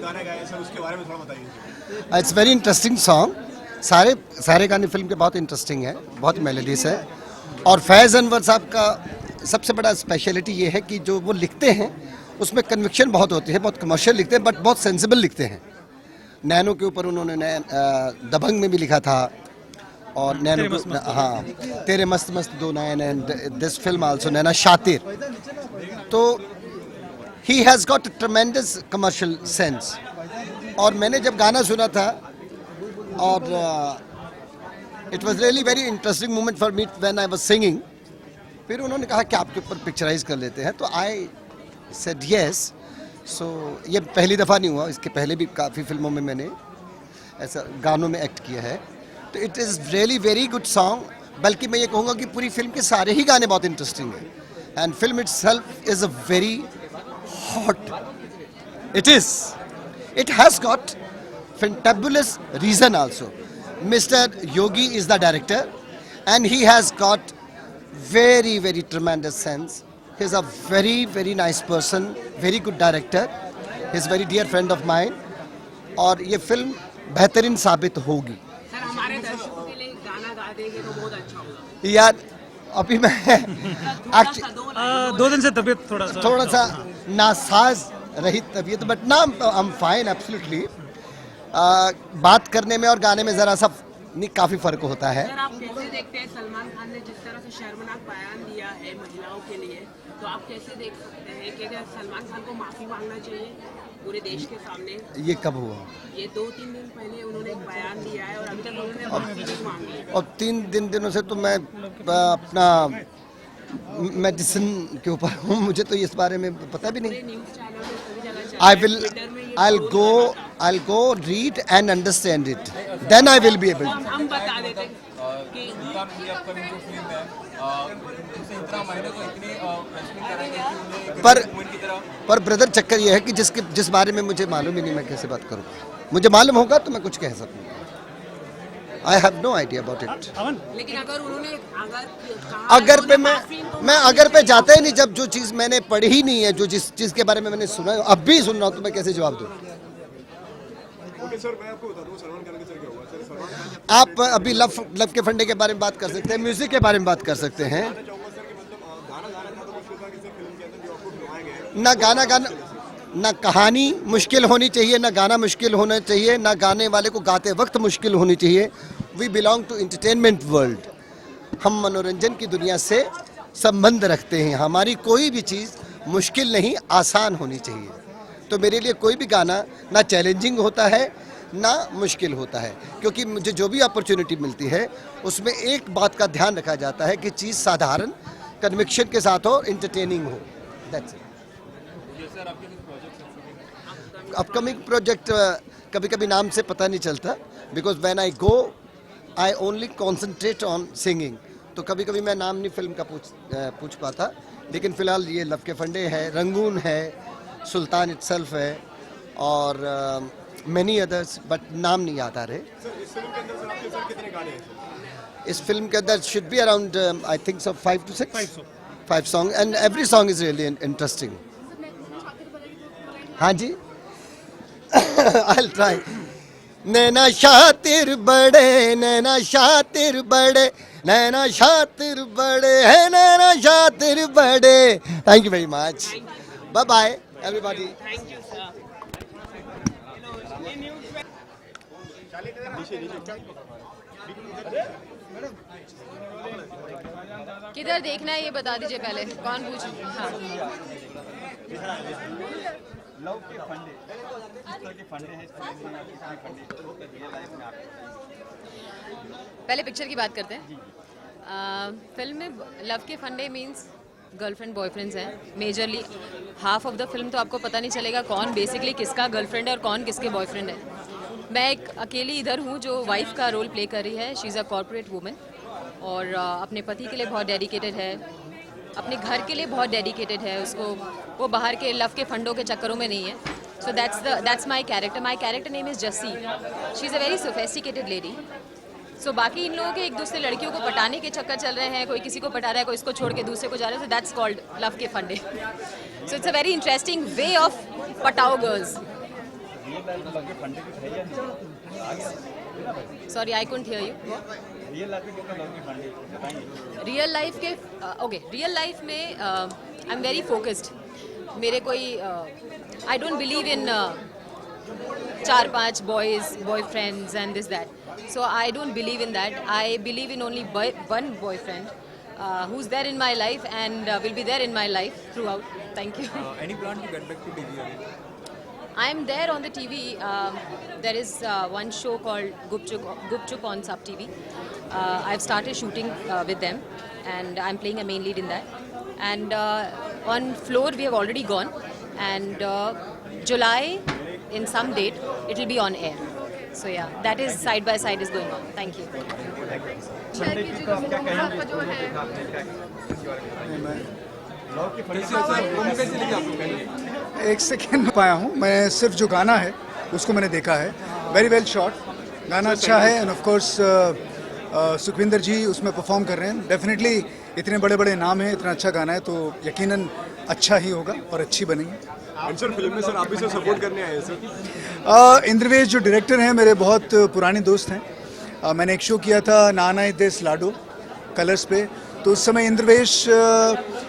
गाने गाए सर, उसके बारे में थोड़ा बताइए। It's very interesting song. सारे गाने फिल्म के बहुत इंटरेस्टिंग है, बहुत मेलोडियस है। और फैज़ अनवर साहब का सबसे बड़ा स्पेशलिटी ये है कि जो वो लिखते हैं उसमें कन्विक्शन बहुत होती है, बहुत कमर्शियल लिखते हैं बट बहुत सेंसिबल लिखते हैं। नैनो के ऊपर उन्होंने दबंग में भी लिखा था, और नैनो हाँ तेरे मस्त मस्त दो नैन, एंड दिस फिल्म आल्सो नैना शातिर। तो he has got ट्रेमेंडस commercial sense. और मैंने जब गाना सुना था, और it was really very interesting moment for me when I was singing. फिर उन्होंने कहा कि आपके ऊपर पिक्चराइज कर लेते हैं, तो आई सेड यस। सो ये पहली दफ़ा नहीं हुआ, इसके पहले भी काफ़ी फिल्मों में मैंने ऐसा गानों में एक्ट किया है। तो it is really very good song. बल्कि मैं ये कहूँगा कि पूरी फिल्म के सारे ही गाने बहुत इंटरेस्टिंग हैं, and film itself is a very hot. It has got fantabulous reason also. Mr. Yogi is the director, and he has got very, very tremendous sense. He's a very, very nice person, very good director. He's a very dear friend of mine. और ये film बेहतरीन साबित होगी। Sir, हमारे दर्शकों के लिए गाना गा देंगे तो बहुत अच्छा होगा। यार अभी मैं दो दिन से तबीयत थोड़ा सा नासाज रही तबीयत, बट ना आई एम फाइन एब्सोल्युटली। बात करने में और गाने में ज़रा सा नहीं काफ़ी फ़र्क होता है। सर, आप कैसे देखते हैं सलमान खान ने जिस तरह से शर्मनाक बयान दिया है महिलाओं के लिए, तो आप कैसे देख सकते हैं कि सलमान खान को माफ़ी मांगना चाहिए पूरे देश के सामने? ये कब हुआ? ये 2-3 दिन पहले उन्होंने एक बयान दिया है और अभी तक उन्होंने माफ़ी नहीं मांगी है। और 3 दिनों से तो मैं अपना मेडिसिन के ऊपर हूँ, मुझे तो इस बारे में पता भी नहीं। न्यूज़ चैनल में सभी जगह चल रहा है, ट्विटर में ये I'll go read and understand it, then I will be able to. हम बता देते हैं कि पर ब्रदर चक्कर ये है कि जिस बारे में मुझे मालूम ही नहीं, मैं कैसे बात करूँ? मुझे मालूम होगा तो मैं कुछ कह सकूँगा। I have no idea about it. लेकिन अगर उन्होंने अगर पे मैं अगर पे जाता ही नहीं, जब जो चीज़ मैंने पढ़ी ही नहीं है, जो जिस चीज़ के बारे में मैंने सुना है, अब भी सुन रहा हूँ, तो मैं कैसे जवाब दूँ? ओके सर, मैं आपको बता दूं सलमान खान के सर क्या हुआ। सर, सलमान खान आप अभी लव के फंडे के बारे में बात कर सकते हैं, म्यूजिक के बारे में बात कर सकते हैं। चाहूंगा सर कि मतलब गाना गाना था तो मुश्किल था किसी फिल्म के अंदर जो आपको सुनाए गए। ना गाना गाना, ना कहानी मुश्किल होनी चाहिए, ना गाना मुश्किल होना चाहिए, ना गाने वाले को गाते वक्त मुश्किल होनी चाहिए। We belong to entertainment world. हम मनोरंजन की दुनिया से संबंध रखते हैं। हमारी कोई भी चीज़ मुश्किल नहीं, आसान होनी चाहिए। तो मेरे लिए कोई भी गाना ना चैलेंजिंग होता है ना मुश्किल होता है, क्योंकि मुझे जो भी अपॉर्चुनिटी मिलती है उसमें एक बात का ध्यान रखा जाता है कि चीज़ साधारण कन्विक्शन के साथ हो, एंटरटेनिंग हो। That's it. अपकमिंग प्रोजेक्ट कभी कभी नाम से पता नहीं चलता, because when I go I only concentrate on singing. तो कभी कभी मैं नाम नहीं फिल्म का पूछ पाता, लेकिन फ़िलहाल ये लव के फंडे है, रंगून है, सुल्तान इटसेल्फ है, और मैनी अदर्स, बट नाम नहीं याद आ रहे। सर, इस फिल्म के अंदर सर आपके सर कितने गाने हैं? इस फिल्म के अंदर should be around I think so 5 to 6 5 song, and every song is really interesting. हाँ जी I'll try. नैना शातिर बड़े, नैना शातिर बड़े, नैना शातिर बड़े है, नैना शातिर बड़े। Thank you very much. Bye bye everybody. Thank you sir. किधर देखना है ये बता दीजिए पहले, कौन पूछ? हाँ, लव के फंडे, इस तरह के फंडे हैं, इस फिल्म में आपके कितने फंडे हैं, उसका रियल लाइफ में आप पहले पिक्चर की बात करते हैं। फिल्म में लव के फंडे मींस गर्लफ्रेंड बॉयफ्रेंड्स हैं majorly. Half of the film तो आपको पता नहीं चलेगा कौन बेसिकली किसका गर्लफ्रेंड है और कौन किसके बॉयफ्रेंड है। मैं एक अकेली इधर हूँ जो वाइफ का रोल प्ले कर रही है। She is a corporate women और अपने पति के लिए बहुत डेडिकेटेड है, अपने घर के लिए बहुत डेडिकेटेड है। उसको वो बाहर के लव के फंडों के चक्करों में नहीं है। So that's my character. My character name is Jassi. She is a very sophisticated lady. So बाकी इन लोगों के एक दूसरे लड़कियों को पटाने के चक्कर चल रहे हैं, कोई किसी को पटा रहा है, कोई इसको छोड़ के दूसरे को जा रहा है। सो दैट्स कॉल्ड लव के फंडे। So it's a very interesting way of पटाओ गर्ल्स। रियल लाइफ में लव के फंडे कुछ है या नहीं आ गया? Sorry, I couldn't hear you. Real life में कितना लव के फंडे बताएंगे? रियल लाइफ के ओके, रियल लाइफ में आई एम वेरी फोकस्ड। मेरे कोई I don't believe in 4-5 boyfriends and this that. So I don't believe in that. I believe in only one boyfriend who's there in my life and will be there in my life throughout. Thank you. Any plan to get back to TV again? I'm there on the TV. There is one show called Gupchup on Sub TV. I've started shooting with them, and I'm playing a main lead in that. And on Floor, we have already gone. And July, in some date, it will be on air. So yeah, that is side by side is going on. Thank you. फंडे की तो आप क्या कहेंगे? देखा आपने क्या इसके बारे में? लव के फंडे कैसे लिखा आपको पहले? एक सेकेंड में पाया हूँ मैं, सिर्फ जो गाना है उसको मैंने देखा है। वेरी वेल शॉट, गाना अच्छा है एंड ऑफ कोर्स सुखविंदर जी उसमें परफॉर्म कर रहे हैं। डेफिनेटली इतने बड़े बड़े नाम हैं, इतना अच्छा गाना है तो यकीनन अच्छा ही होगा और अच्छी बनेगी। सर फिल्म में सर आप भी सर सपोर्ट करने आए हैं सर? इंद्रवेश जो डायरेक्टर हैं मेरे बहुत पुराने दोस्त हैं। मैंने एक शो किया था नाना देश लाडो कलर्स पे, तो उस समय इंद्रवेश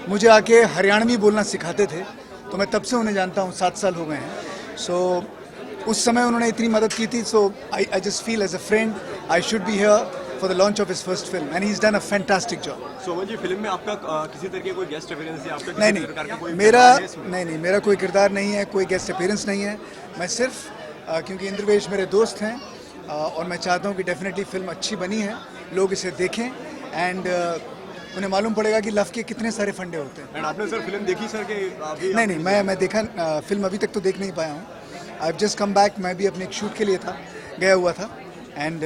मुझे आके हरियाणवी बोलना सिखाते थे, तो मैं तब से उन्हें जानता हूँ, 7 साल हो गए हैं। सो उस समय उन्होंने इतनी मदद की थी, so I just feel as a friend I should be here for the launch of his first film and he's done a fantastic job. Soman ji film में आपका किसी तरह की कोई गेस्ट अपीयरेंस या आपका किसी प्रकार का कोई नहीं मेरा कोई किरदार नहीं है, कोई गेस्ट अपीयरेंस नहीं है। मैं सिर्फ क्योंकि इंद्रवेश मेरे दोस्त हैं और मैं चाहता हूँ कि डेफिनेटली फिल्म अच्छी बनी है, लोग इसे देखें एंड उन्हें मालूम पड़ेगा कि लव के कितने सारे फंडे होते हैं। एंड आपने सर फिल्म देखी सर के अभी? नहीं मैं देखा फिल्म अभी तक तो देख नहीं पाया हूँ। आई हैव जस्ट कम बैक, मैं भी अपने एक शूट के लिए था, गया हुआ था एंड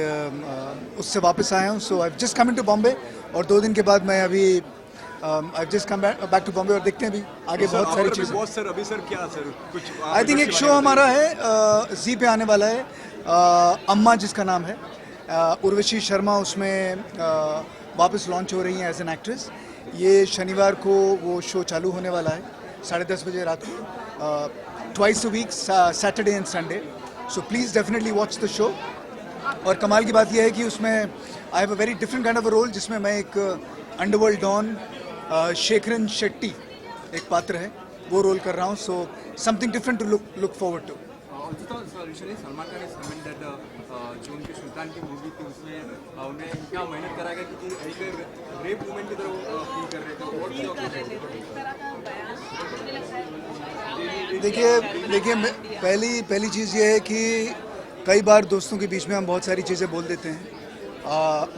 उससे वापस आया हूँ। So I have just come into Bombay और 2 दिन के बाद मैं अभी I have just come back to Bombay और देखते हैं अभी आगे बहुत सारी चीज़ें। सर अभी सर क्या सर कुछ आई थिंक एक शो हमारा है जी पे आने वाला है, अम्मा जिसका नाम है, उर्वशी शर्मा उसमें वापस लॉन्च हो रही हैं एज एन एक्ट्रेस। ये शनिवार को वो शो चालू होने वाला है 10:30 बजे रात को, twice a week, Saturday and Sunday. So please definitely watch the show. और कमाल की बात यह है कि उसमें I have a very different kind of a role, जिसमें मैं एक अंडरवर्ल्ड डॉन शेखरन शेट्टी एक पात्र है, वो रोल कर रहा हूँ। So something different to look forward to. Salman Khan is comment that जो उनके सुल्तान की मूवी थी उसमें उन्हें क्या मेहनत करा गया कि एक रेप वुमेन की तरह फील कर रहे थे। देखिए पहली चीज़ ये है कि कई बार दोस्तों के बीच में हम बहुत सारी चीज़ें बोल देते हैं,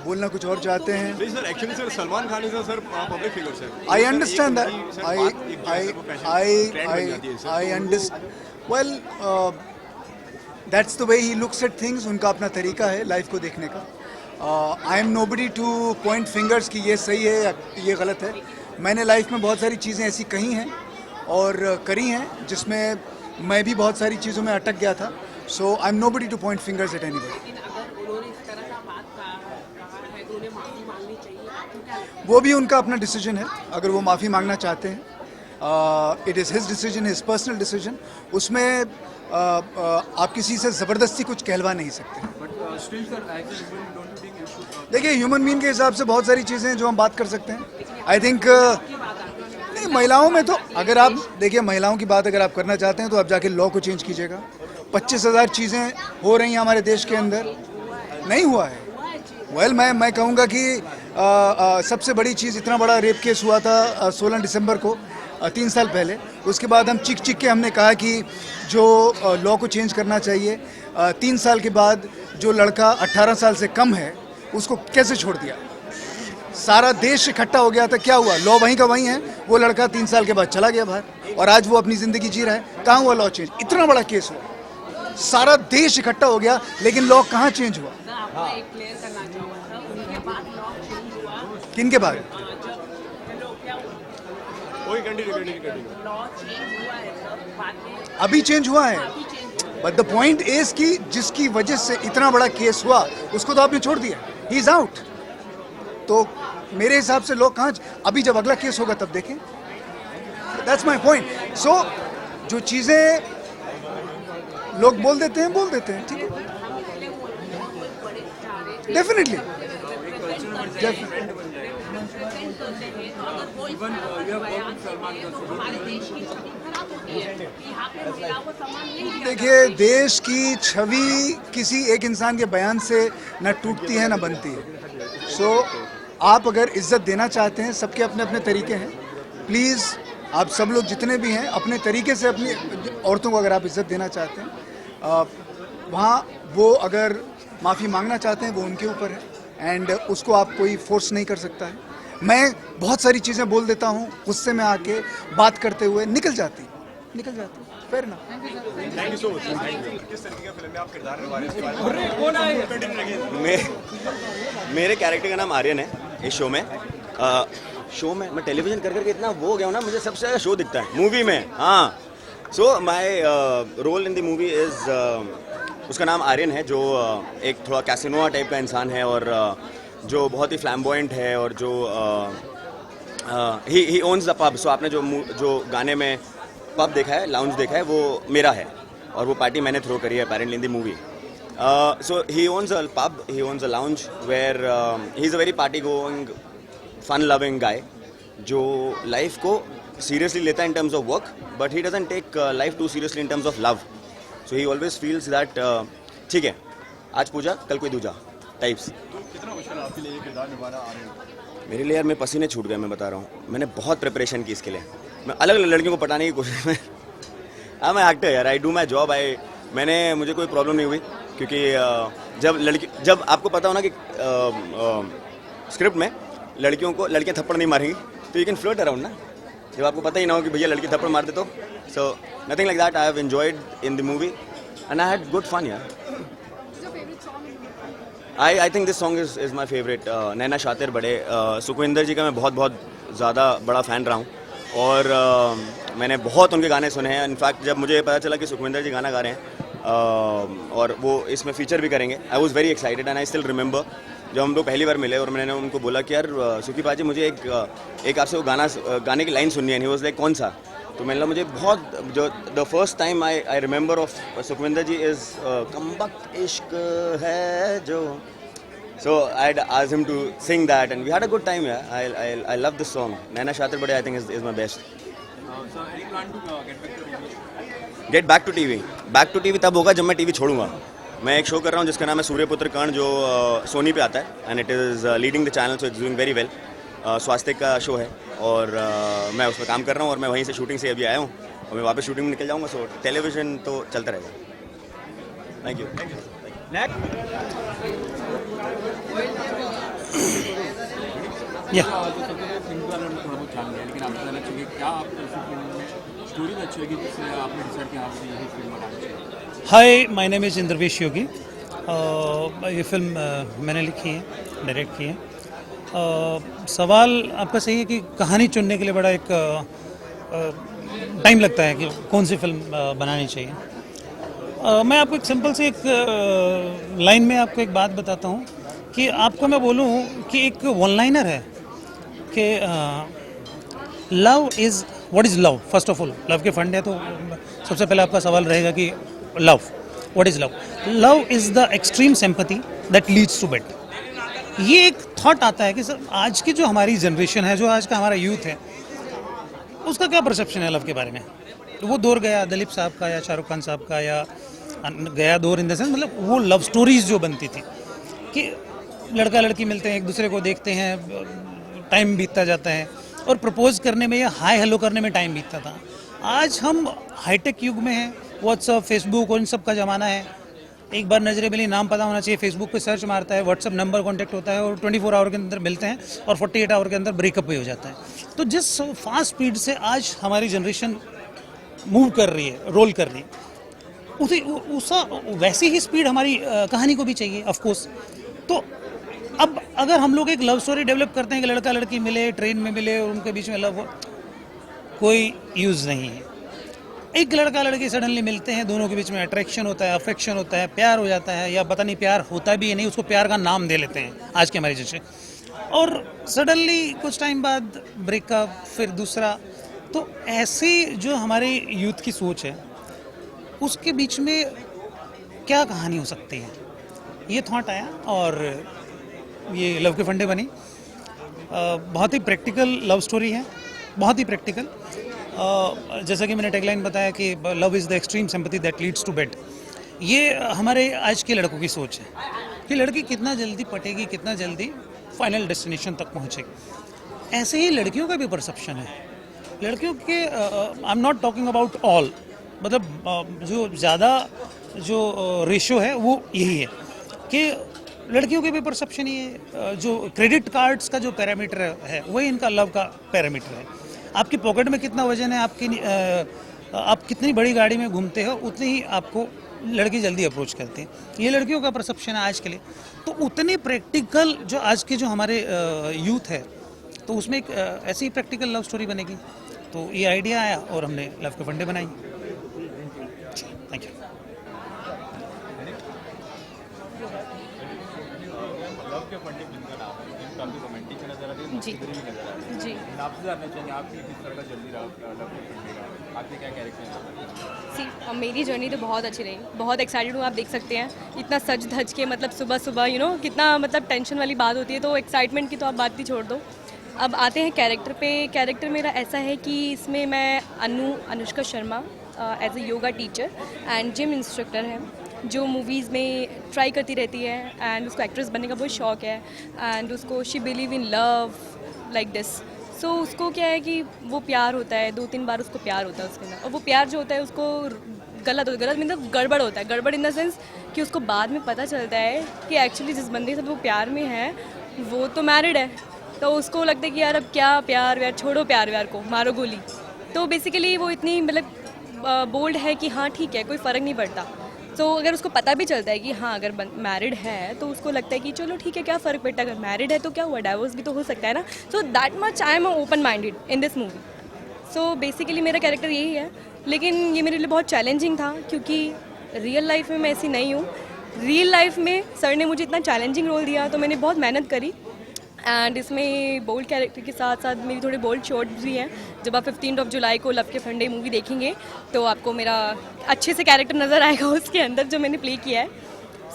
बोलना कुछ और चाहते हैं। Sir actually sir Salman Khan is sir public figure sir. I understand that, I understand well, that's the way he looks at things. उनका अपना तरीका है लाइफ को देखने का। I am nobody two point fingers कि ये सही है या ये गलत है। मैंने लाइफ में बहुत सारी चीज़ें ऐसी कही हैं और करी हैं जिसमें मैं भी बहुत सारी चीज़ों में अटक गया था। So I'm nobody to point fingers at anybody. वो भी उनका अपना डिसीजन है, अगर वो माफ़ी मांगना चाहते हैं, it is his decision, his personal decision. उसमें आप किसी से ज़बरदस्ती कुछ कहलवा नहीं सकते। देखिए ह्यूमन बीइंग के हिसाब से बहुत सारी चीज़ें हैं जो हम बात कर सकते हैं। आई थिंक नहीं, महिलाओं में तो अगर आप देखिए महिलाओं की बात अगर आप करना चाहते हैं तो आप जाके लॉ को चेंज कीजिएगा। 25,000 चीज़ें हो रही हैं हमारे देश के अंदर, नहीं हुआ है। वेल मैं कहूँगा कि सबसे बड़ी चीज़, इतना बड़ा रेप केस हुआ था 16 दिसंबर को, 3 साल पहले। उसके बाद हम चिक के हमने कहा कि जो लॉ को चेंज करना चाहिए। 3 साल के बाद जो लड़का 18 साल से कम है उसको कैसे छोड़ दिया? सारा देश इकट्ठा हो गया था, क्या हुआ? लॉ वहीं का वहीं है। वो लड़का 3 साल के बाद चला गया बाहर और आज वो अपनी ज़िंदगी जी रहा है। कहाँ हुआ लॉ चेंज? इतना बड़ा केस हुआ, सारा देश इकट्ठा हो गया, लेकिन लॉ कहाँ चेंज हुआ? किनके बाद? अभी चेंज हुआ है, बट द पॉइंट इज कि जिसकी वजह से इतना बड़ा केस हुआ उसको तो आपने छोड़ दिया, ही इज आउट। तो मेरे हिसाब से लोग कहाँ, अभी जब अगला केस होगा तब देखें। That's my point. सो जो चीज़ें लोग बोल देते हैं, ठीक है, डेफिनेटली। देखिए, देश की छवि किसी एक इंसान के बयान से न टूटती है न बनती है। सो आप अगर इज्जत देना चाहते हैं, सबके अपने अपने तरीके हैं, प्लीज़ आप सब लोग जितने भी हैं अपने तरीके से अपनी औरतों को अगर आप इज्जत देना चाहते हैं, वहाँ वो अगर माफ़ी मांगना चाहते हैं वो उनके ऊपर है, एंड उसको आप कोई फोर्स नहीं कर सकता है। मैं बहुत सारी चीज़ें बोल देता हूँ, गुस्से में आके बात करते हुए निकल जाती, फिर ना। Thank you so much. किस तरीके का फिल्म में आप किरदार निभा रहे हैं, इसके बारे में? मेरे कैरेक्टर का नाम आर्यन है इस शो में। शो में मैं टेलीविजन कर करके इतना वो हो गया हूँ ना, मुझे सबसे ज़्यादा शो दिखता है मूवी में। हाँ, so my role in the movie is, उसका नाम आर्यन है, जो एक थोड़ा कैसिनोआ टाइप का इंसान है, और जो बहुत ही फ्लैम्बॉयंट है, और जो ही ओन्स द पब। सो आपने जो गाने में पब देखा है, लाउंज देखा है, वो मेरा है, और वो पार्टी मैंने थ्रो करी है apparently in the movie. So he owns a pub, he owns a lounge where he is a very party going fun loving guy, जो लाइफ को सीरियसली लेता है in terms of work, but he doesn't take life too seriously in terms of love. So he always feels that ठीक है, आज पूजा कल कोई दूजा टाइप्स। कितना मुश्किल है आपके लिए ये किरदार निभाना आ रहे हैं? मेरे लिए यार मेरे पसीने छूट गए, मैं बता रहा हूँ। मैंने बहुत प्रिपरेशन की इसके लिए, मैं अलग अलग लड़कियों को पटाने की कोशिश में। आई एम एक्टर यार, आई डू माई जॉब। मुझे कोई प्रॉब्लम नहीं हुई, क्योंकि जब आपको पता हो ना कि स्क्रिप्ट में लड़कियां थप्पड़ नहीं मारेंगी, तो यू कैन फ्लोट अराउंड ना। जब आपको पता ही ना हो कि भैया लड़की थप्पड़ मार दे, तो so nothing like that. I have enjoyed in the movie and I had good fun यार। I think this song is my favourite. नैना शातिर बड़े, सुखविंदर जी का मैं बहुत बहुत ज़्यादा बड़ा फ़ैन रहा हूँ, और मैंने बहुत उनके गाने सुने हैं। इनफैक्ट जब मुझे पता चला कि सुखविंदर जी गाना गा रहे हैं और वो इसमें फीचर भी करेंगे, I was very excited. And I still remember जब हम लोग पहली बार मिले और मैंने उनको बोला कि यार सुखी पाजी, मुझे एक आपसे वो गाने की लाइन सुननी है। ही वॉज लाइक, कौन सा? तो मैंने मुझे बहुत, जो the first time I remember of Sukhwinder ji is कमबख्त इश्क है जो। So I'd asked him to sing that, and we had a good time. Yeah, I love this song. Naina Shatir Bade, I think is my best. So any plan to Get back to TV. Back to TV तब होगा जब मैं TV छोड़ूंगा। मैं एक show कर रहा हूँ जिसका नाम है सूर्यपुत्र कर्ण, जो सोनी पे आता है, and it is leading the channel, so it's doing very well. स्वास्थ्य का शो है, और मैं उसमें काम कर रहा हूँ, और मैं वहीं से शूटिंग से अभी आया हूँ, और मैं वापस शूटिंग में निकल जाऊँगा। सो टेलीविजन तो चलता रहेगा। Thank you. या हाय, माय नेम इज़ इंद्रवेश योगी। ये फिल्म मैंने लिखी है, डायरेक्ट की है। सवाल आपका सही है कि कहानी चुनने के लिए बड़ा एक टाइम लगता है कि कौन सी फिल्म बनानी चाहिए। मैं आपको एक सिंपल से एक लाइन में आपको एक बात बताता हूँ कि आपको मैं बोलूँ कि एक वन लाइनर है कि love is what is love. First of all, love के फंड है, तो सबसे पहले आपका सवाल रहेगा कि love, what is love? Love is the extreme sympathy that leads to bed. ये एक थॉट आता है कि सर, आज की जो हमारी जनरेशन है, जो आज का हमारा यूथ है, उसका क्या परसेप्शन है लव के बारे में। वो दौर गया दिलीप साहब का या शाहरुख खान साहब का, या गया दौर इन द सेंस, मतलब वो लव स्टोरीज जो बनती थी कि लड़का लड़की मिलते हैं, एक दूसरे को देखते हैं, टाइम बीतता जाता है, और प्रपोज करने में या हाय हेलो करने में टाइम बीतता था। आज हम हाईटेक युग में हैं, व्हाट्सअप, फेसबुक और इन सब का ज़माना है। एक बार नजरे मिली, नाम पता होना चाहिए, फेसबुक पे सर्च मारता है, व्हाट्सअप नंबर कांटेक्ट होता है, और 24 आवर के अंदर मिलते हैं, और 48 आवर के अंदर ब्रेकअप भी हो जाता है। तो जिस फास्ट स्पीड से आज हमारी जनरेशन मूव कर रही है, रोल कर रही है, वैसी ही स्पीड हमारी कहानी को भी चाहिए, ऑफ कोर्स। तो अब अगर हम लोग एक लव स्टोरी डेवलप करते हैं कि लड़का लड़की मिले, ट्रेन में मिले, और उनके बीच में लव हो, कोई यूज़ नहीं है। एक लड़का लड़की सडनली मिलते हैं, दोनों के बीच में अट्रैक्शन होता है, अफेक्शन होता है, प्यार हो जाता है, या पता नहीं प्यार होता भी है नहीं, उसको प्यार का नाम दे लेते हैं आज के हमारे जैसे, और सडनली कुछ टाइम बाद ब्रेकअप, फिर दूसरा। तो ऐसी जो हमारी यूथ की सोच है, उसके बीच में क्या कहानी हो सकती है, ये थॉट आया और ये लव के फंडे बनी। बहुत ही प्रैक्टिकल लव स्टोरी है, बहुत ही प्रैक्टिकल। जैसा कि मैंने टैगलाइन बताया कि love is the extreme sympathy that leads to bed. ये हमारे आज के लड़कों की सोच है कि लड़की कितना जल्दी पटेगी, कितना जल्दी फाइनल डेस्टिनेशन तक पहुंचेगी। ऐसे ही लड़कियों का भी परसेप्शन है। लड़कियों के I am not talking about all, मतलब जो ज़्यादा जो रेशो है वो यही है कि लड़कियों के भी परसेप्शन ये जो क्रेडिट कार्ड्स का जो पैरामीटर है वही इनका लव का पैरामीटर है। आपकी पॉकेट में कितना वजन है, आप कितनी बड़ी गाड़ी में घूमते हो, उतनी ही आपको लड़की जल्दी अप्रोच करती है। ये लड़कियों का परसेप्शन है आज के लिए। तो उतनी प्रैक्टिकल जो आज के जो हमारे यूथ है, तो उसमें एक ऐसी प्रैक्टिकल लव स्टोरी बनेगी। तो ये आइडिया आया और हमने लव के फंडे बनाई। Thank you. लव के फंडे फिल्म का नाम है, काफी रोमांटिक नजर आ रही है, जी। भी नजर आ रही है। जी। आपसे जानना चाहेंगे आप किस तरह का जल्दी लव के फंडे का आपके क्या कैरेक्टर है? मेरी जर्नी तो बहुत अच्छी रही, बहुत एक्साइटेड हूँ। आप देख सकते हैं इतना सज धज के, मतलब सुबह सुबह कितना मतलब टेंशन वाली बात होती है, तो एक्साइटमेंट की तो आप बात ही छोड़ दो। अब आते हैं कैरेक्टर पे। कैरेक्टर मेरा ऐसा है कि इसमें मैं Anushka Sharma as a yoga teacher and gym instructor है, जो मूवीज़ में ट्राई करती रहती है एंड उसको एक्ट्रेस बनने का बहुत शौक है एंड उसको she believe in love like this. So उसको क्या है कि वो प्यार होता है, 2-3 बार उसको प्यार होता है उसके अंदर, और वो प्यार जो होता है उसको गलत मतलब गड़बड़ होता है। गड़बड़ इन द सेंस कि उसको बाद में पता चलता है कि एक्चुअली जिस बंदे से वो प्यार में है वो तो मैरिड है। तो उसको लगता है कि यार अब क्या प्यार व्यार, छोड़ो प्यार व्यार को, मारो गोली। तो बेसिकली वो इतनी मतलब बोल्ड है कि हाँ ठीक है, कोई फ़र्क नहीं पड़ता। तो अगर उसको पता भी चलता है कि हाँ अगर मैरिड है तो उसको लगता है कि चलो ठीक है, क्या फ़र्क पड़ता है, अगर मैरिड है तो क्या हुआ, डाइवोर्स भी तो हो सकता है ना। So that much I am open minded in this movie. So basically मेरा कैरेक्टर यही है, लेकिन ये मेरे लिए बहुत चैलेंजिंग था क्योंकि रियल लाइफ में मैं ऐसी नहीं हूँ। रियल लाइफ में सर ने मुझे इतना चैलेंजिंग रोल दिया तो मैंने बहुत मेहनत करी एंड इसमें बोल्ड कैरेक्टर के साथ साथ मेरी थोड़े बोल्ड शॉट्स भी हैं। जब आप 15 जुलाई को लव के फंडे मूवी देखेंगे तो आपको मेरा अच्छे से कैरेक्टर नज़र आएगा उसके अंदर जो मैंने प्ले किया है।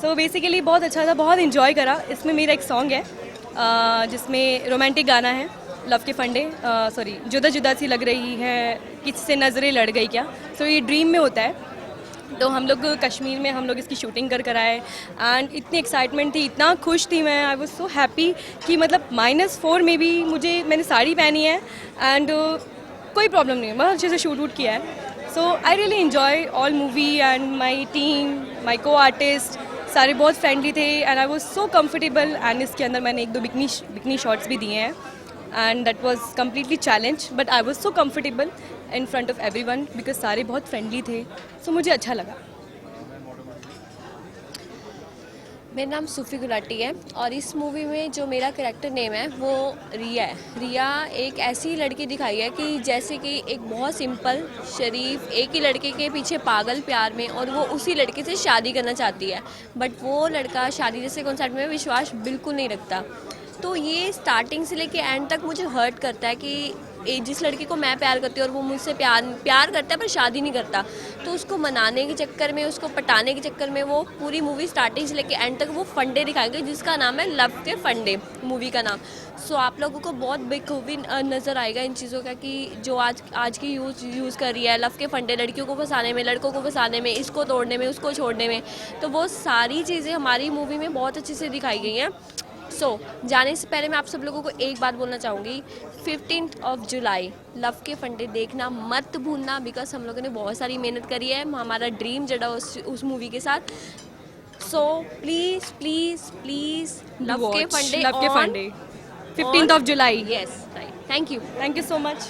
सो बेसिकली बहुत अच्छा था, बहुत इन्जॉय करा। इसमें मेरा एक सॉन्ग है जिसमें रोमांटिक गाना है, लव के फंडे सॉरी जुदा जुदा सी लग रही है किससे नज़रें लड़ गई क्या। सो ये ड्रीम में होता है। तो हम लोग कश्मीर में हम लोग इसकी शूटिंग कर आए एंड इतनी एक्साइटमेंट थी, इतना खुश थी मैं, आई वाज सो हैप्पी कि मतलब -4 में भी मैंने साड़ी पहनी है एंड कोई प्रॉब्लम नहीं है, बहुत अच्छे से शूट वूट किया है। So I really enjoy all movie and my team, my co artist सारे बहुत फ्रेंडली थे and I was so comfortable. And इसके अंदर मैंने 1-2 बिकनी शॉट्स भी दिए हैं and that was completely challenge, but I was so comfortable in front of everyone because सारे बहुत फ्रेंडली थे। सो मुझे अच्छा लगा। मेरा नाम सूफी गुलाटी है और इस मूवी में जो मेरा कैरेक्टर नेम है वो रिया है। रिया एक ऐसी लड़की दिखाई है कि जैसे कि एक बहुत सिंपल शरीफ एक ही लड़के के पीछे पागल प्यार में, और वो उसी लड़के से शादी करना चाहती है, बट वो लड़का शादी जैसे कॉन्सेप्ट में विश्वास बिल्कुल नहीं रखता। तो ये स्टार्टिंग से लेके एंड तक मुझे हर्ट करता है कि जिस लड़की को मैं प्यार करती हूँ और वो मुझसे प्यार करता है पर शादी नहीं करता, तो उसको मनाने के चक्कर में, उसको पटाने के चक्कर में वो पूरी मूवी स्टार्टिंग से लेके एंड तक वो फंडे दिखाएंगे, जिसका नाम है लव के फंडे मूवी का नाम। सो आप लोगों को बहुत बेखूबी नज़र आएगा इन चीज़ों का कि जो आज की यूज़ कर रही है लव के फंडे, लड़कियों को फंसाने में, लड़कों को फंसाने में, इसको तोड़ने में, उसको छोड़ने में। तो वो सारी चीज़ें हमारी मूवी में बहुत अच्छे से दिखाई गई हैं। जाने से पहले मैं आप सब लोगों को एक बात बोलना चाहूँगी, 15 जुलाई लव के फंडे देखना मत भूलना, बिकॉज हम लोगों ने बहुत सारी मेहनत करी है, हमारा ड्रीम जड़ा उस मूवी के साथ। So please please please love के फंडे 15 जुलाई। Yes right. Thank you so much.